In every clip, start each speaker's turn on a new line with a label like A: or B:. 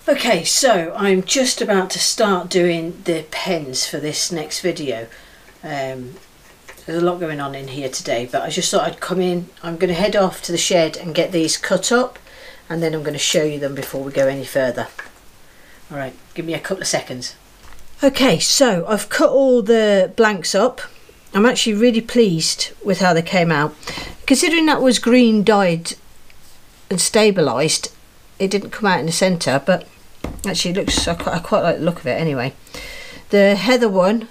A: Okay, so I'm just about to start doing the pens for this next video. There's a lot going on in here today, but I just thought I'd come in. I'm going to head off to the shed and get these cut up, and then I'm going to show you them before we go any further. Alright, give me a couple of seconds. Okay, so I've cut all the blanks up. I'm actually really pleased with how they came out. Considering that was green dyed and stabilised, it didn't come out in the centre, but actually it looks, I quite like the look of it anyway. The heather one,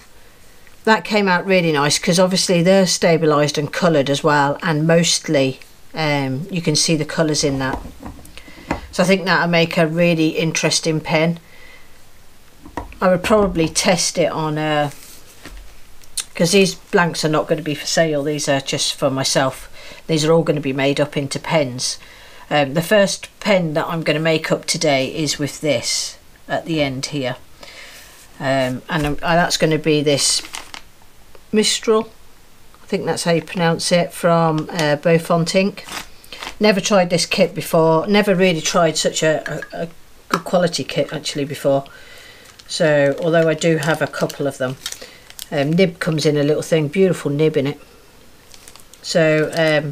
A: that came out really nice because obviously they're stabilised and coloured as well, and mostly you can see the colours in that. So I think that'll make a really interesting pen. I would probably test it on because these blanks are not going to be for sale, these are just for myself. These are all going to be made up into pens. The first pen that I'm going to make up today is with this at the end here, and that's going to be this Mistral, I think that's how you pronounce it, from Beaufort Ink. Never tried this kit before, never really tried such a good quality kit actually before, so although I do have a couple of them. Nib comes in a little thing, beautiful nib in it. So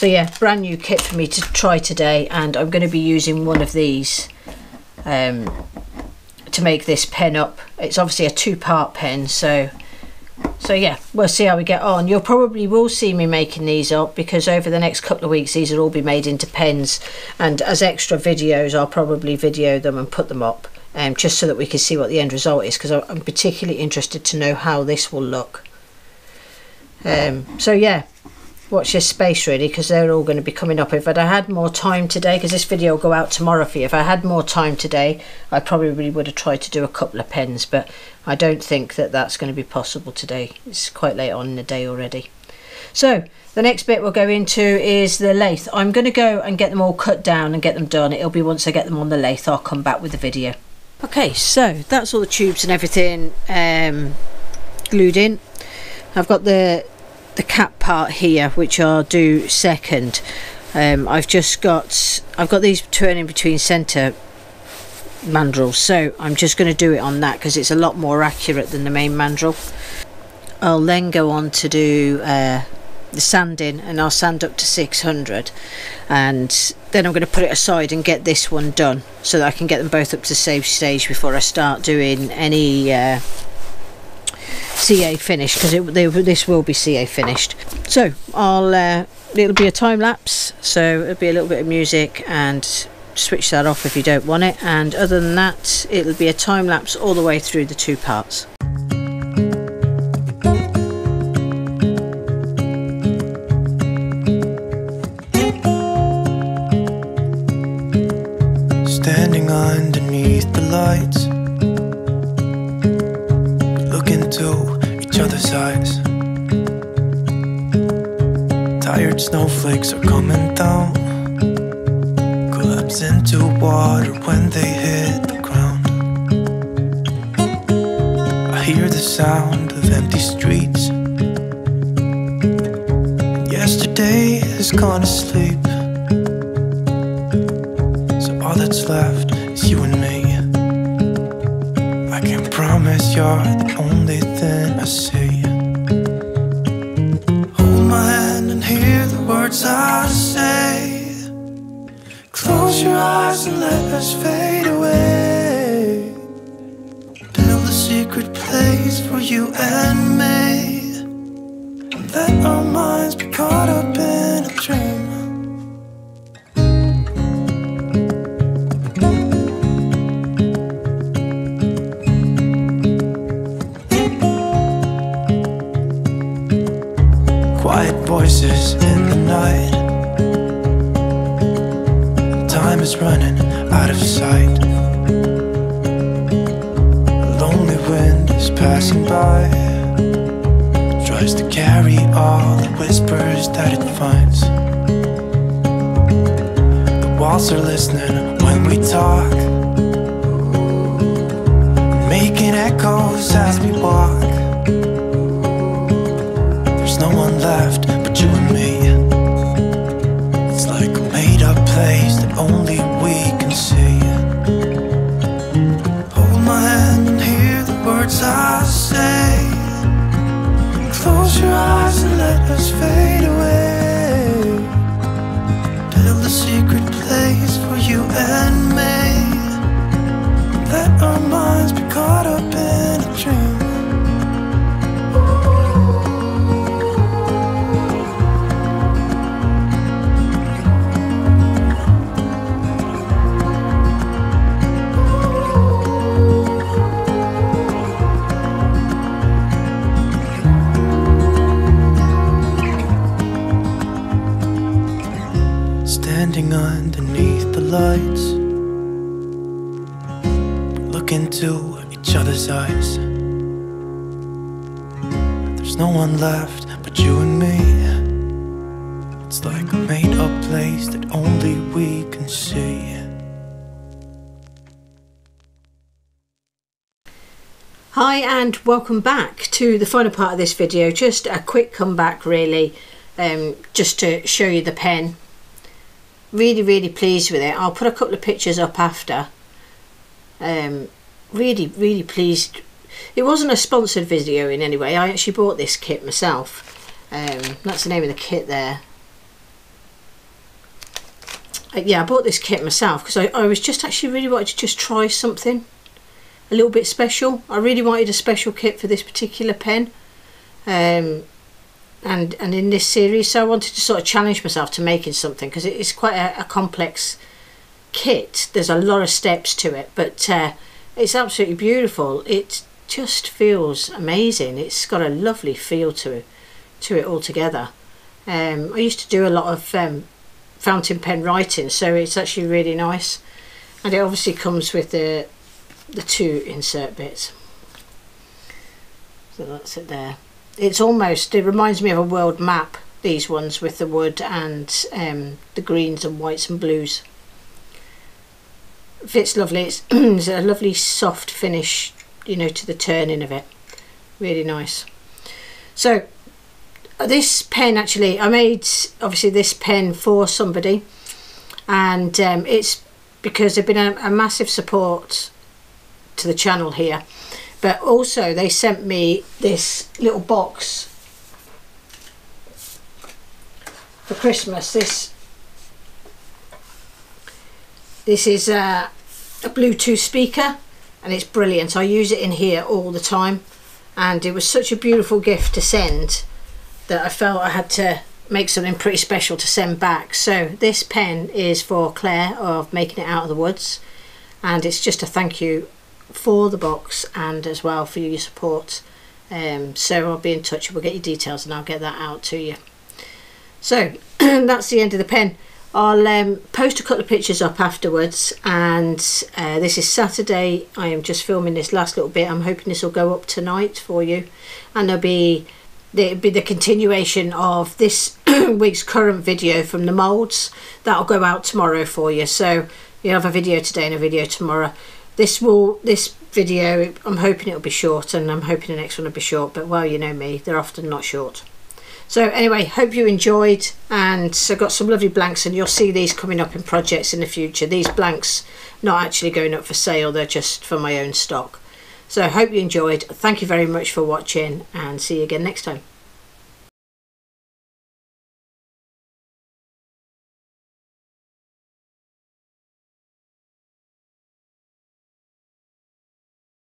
A: yeah, brand new kit for me to try today, and I'm going to be using one of these to make this pen up. It's obviously a two-part pen, so yeah, we'll see how we get on. You'll probably will see me making these up because over the next couple of weeks these will all be made into pens, and as extra videos I'll probably video them and put them up, just so that we can see what the end result is, because I'm particularly interested to know how this will look. So yeah, watch this space really, because they're all going to be coming up. If I'd had more time today, because this video will go out tomorrow for you, if I had more time today I probably would have tried to do a couple of pens, but I don't think that that's going to be possible today. It's quite late on in the day already. So the next bit we'll go into is the lathe. I'm going to go and get them all cut down and get them done. It'll be once I get them on the lathe I'll come back with the video. Okay, so that's all the tubes and everything glued in. I've got the cap part here, which I'll do second. I've got these turning between centre mandrels, so I'm just going to do it on that because it's a lot more accurate than the main mandrel. I'll then go on to do the sanding, and I'll sand up to 600, and then I'm going to put it aside and get this one done so that I can get them both up to the same stage before I start doing any CA finish, because this will be CA finished. So it'll be a time lapse, so it'll be a little bit of music, and switch that off if you don't want it, and other than that it'll be a time lapse all the way through the two parts.
B: Standing underneath the lights, look into each other's eyes. Tired snowflakes are coming down, collapse into water when they hit the ground. I hear the sound of empty streets, and yesterday has gone to sleep. So all that's left is you and me. I can promise you're the only thing I see. Hold my hand and hear the words I say. Close your eyes and let us fade away. Build a secret place for you and me, and let our minds be caught up in a dream. Quiet voices in the night, time is running out of sight. A lonely wind is passing by, tries to carry all the whispers that it finds. The walls are listening when we talk, making echoes as we walk. There's no one left but you and me. It's like a made-up place that only we can see. into each other's eyes. There's no one left but you and me. It's like a made-up place that only we can see.
A: Hi and welcome back to the final part of this video. Just a quick comeback really, just to show you the pen. Really pleased with it. I'll put a couple of pictures up after. Really pleased. It wasn't a sponsored video in any way. I actually bought this kit myself. That's the name of the kit there. Yeah, I bought this kit myself because I was just actually really wanted to just try something a little bit special. I really wanted a special kit for this particular pen, and in this series, so I wanted to sort of challenge myself to making something, because it's quite a complex kit. There's a lot of steps to it, but it's absolutely beautiful. It just feels amazing. It's got a lovely feel to it altogether. I used to do a lot of fountain pen writing, so it's actually really nice, and it obviously comes with the two insert bits. So that's it there. It reminds me of a world map, these ones, with the wood and the greens and whites and blues. Fits lovely. It's a lovely soft finish, you know, to the turning of it. Really nice. So this pen, actually, I made obviously this pen for somebody, and it's because they've been a massive support to the channel here, but also they sent me this little box for Christmas. This is a Bluetooth speaker, and it's brilliant. I use it in here all the time, and it was such a beautiful gift to send that I felt I had to make something pretty special to send back. So this pen is for Claire of Making It Out of the Woods, and it's just a thank you for the box and as well for your support. So I'll be in touch, we'll get your details and I'll get that out to you. So that's the end of the pen. I'll post a couple of pictures up afterwards, and this is Saturday. I am just filming this last little bit. I'm hoping this will go up tonight for you, and there'll be the continuation of this week's current video from the moulds. That'll go out tomorrow for you, so you have a video today and a video tomorrow. This video, I'm hoping it'll be short, and I'm hoping the next one will be short, but well, you know me, they're often not short. So anyway, hope you enjoyed, and so got some lovely blanks, and you'll see these coming up in projects in the future. These blanks not actually going up for sale, they're just for my own stock. So I hope you enjoyed. Thank you very much for watching, and see you again next time.